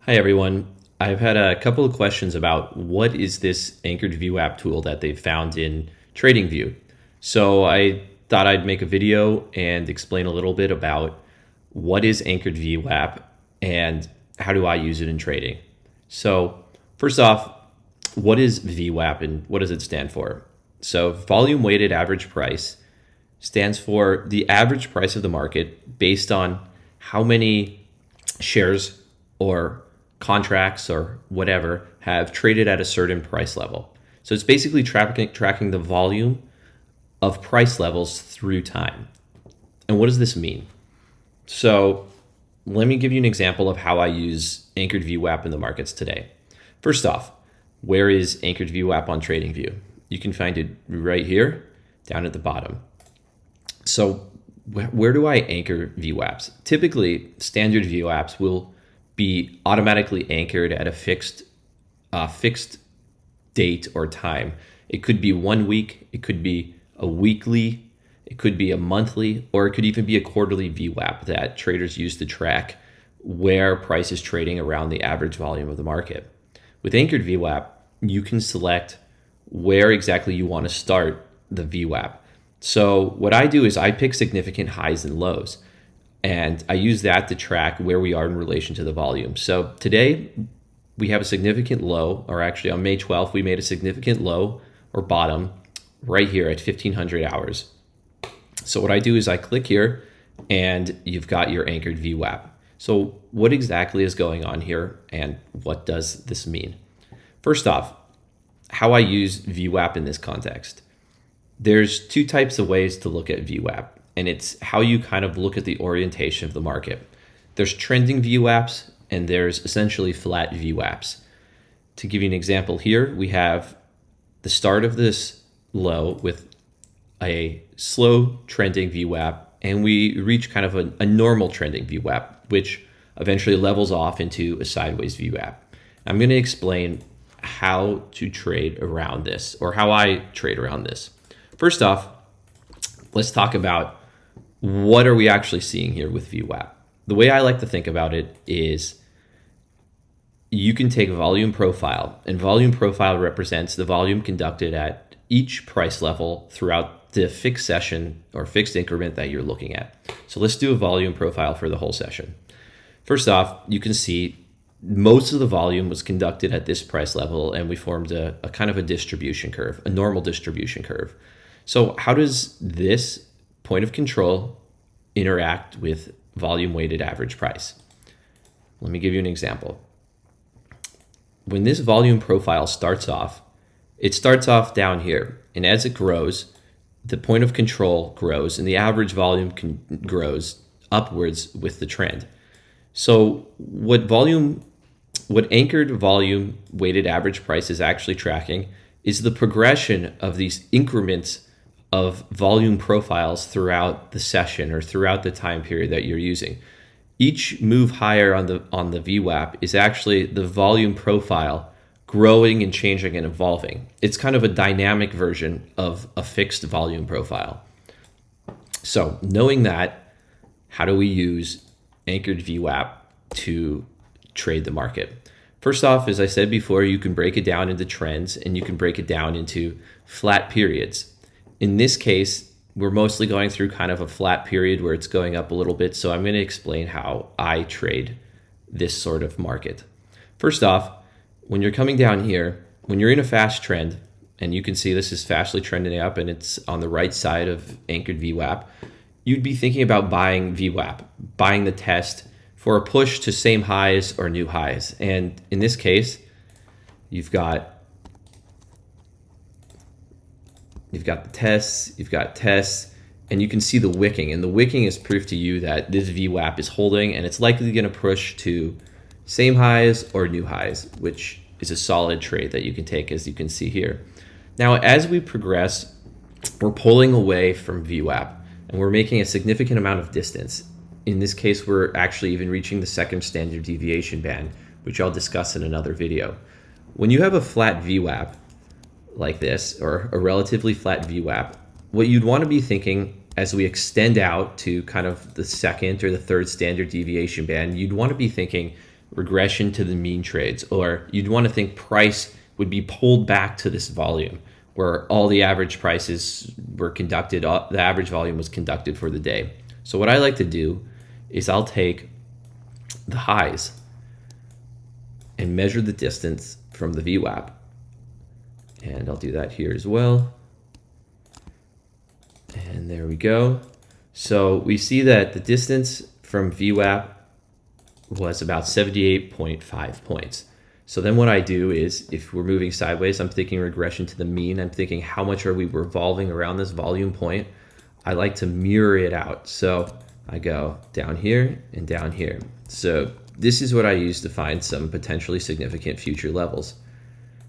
Hi everyone. I've had a couple of questions about what is this Anchored VWAP tool that they've found in Tradingview. So I thought I'd make a video and explain a little bit about what is Anchored VWAP and how do I use it in trading. So first off, what is VWAP and what does it stand for? So volume weighted average price stands for the average price of the market based on how many shares or contracts or whatever have traded at a certain price level. So it's basically tracking the volume of price levels through time. And what does this mean? So let me give you an example of how I use Anchored VWAP in the markets today. First off, where is Anchored VWAP on TradingView? You can find it right here down at the bottom. So where do I anchor VWAPs? Typically, standard VWAPs will be automatically anchored at a fixed date or time. It could be 1 week, it could be a weekly, it could be a monthly, or it could even be a quarterly VWAP that traders use to track where price is trading around the average volume of the market. With Anchored VWAP, you can select where exactly you want to start the VWAP. So what I do is I pick significant highs and lows, and I use that to track where we are in relation to the volume. So today we have a significant low, or actually on May 12th, we made a significant low or bottom right here at 1500 hours. So what I do is I click here and you've got your Anchored VWAP. So what exactly is going on here and what does this mean? First off, how I use VWAP in this context. There's two types of ways to look at VWAP, and it's how you kind of look at the orientation of the market. There's trending VWAPs and there's essentially flat VWAPs. To give you an example here, we have the start of this low with a slow trending VWAP, and we reach kind of a normal trending VWAP, which eventually levels off into a sideways VWAP. I'm going to explain how to trade around this, or how I trade around this. First off, let's talk about what are we actually seeing here with VWAP. The way I like to think about it is you can take volume profile, and volume profile represents the volume conducted at each price level throughout the fixed session or fixed increment that you're looking at. So let's do a volume profile for the whole session. First off, you can see most of the volume was conducted at this price level, and we formed a kind of a distribution curve, a normal distribution curve. So how does this point of control interact with volume weighted average price? Let me give you an example. When this volume profile starts off, it starts off down here, and as it grows, the point of control grows and the average volume grows upwards with the trend. So what anchored volume weighted average price is actually tracking is the progression of these increments of volume profiles throughout the session or throughout the time period that you're using. Each move higher on the VWAP is actually the volume profile growing and changing and evolving. It's kind of a dynamic version of a fixed volume profile. So knowing that, how do we use Anchored VWAP to trade the market? First off, as I said before, you can break it down into trends and you can break it down into flat periods. In this case, we're mostly going through kind of a flat period where it's going up a little bit. So I'm going to explain how I trade this sort of market. First off, when you're coming down here, when you're in a fast trend, and you can see this is fastly trending up and it's on the right side of Anchored VWAP, you'd be thinking about buying VWAP, buying the test for a push to same highs or new highs. And in this case, you've got the tests, and you can see the wicking. And the wicking is proof to you that this VWAP is holding, and it's likely going to push to same highs or new highs, which is a solid trade that you can take, as you can see here. Now, as we progress, we're pulling away from VWAP, and we're making a significant amount of distance. In this case, we're actually even reaching the second standard deviation band, which I'll discuss in another video. When you have a flat VWAP like this, or a relatively flat VWAP, what you'd want to be thinking as we extend out to kind of the second or the third standard deviation band, you'd want to be thinking, regression to the mean trades, or you'd want to think price would be pulled back to this volume where all the average prices were conducted, the average volume was conducted for the day. So what I like to do is I'll take the highs and measure the distance from the VWAP. And I'll do that here as well. And there we go. So we see that the distance from VWAP was about 78.5 points. So then what I do is, if we're moving sideways, I'm thinking regression to the mean. I'm thinking how much are we revolving around this volume point. I like to mirror it out. So I go down here and down here. So this is what I use to find some potentially significant future levels.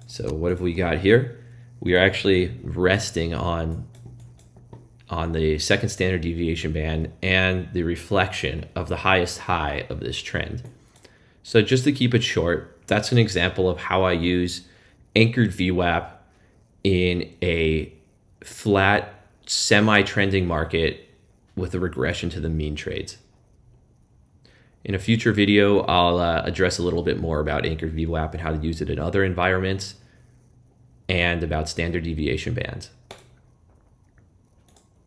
So what have we got here? We are actually resting on the second standard deviation band and the reflection of the highest high of this trend. So just to keep it short, that's an example of how I use anchored VWAP in a flat, semi-trending market with a regression to the mean trades. In a future video, I'll address a little bit more about anchored VWAP and how to use it in other environments, and about standard deviation bands.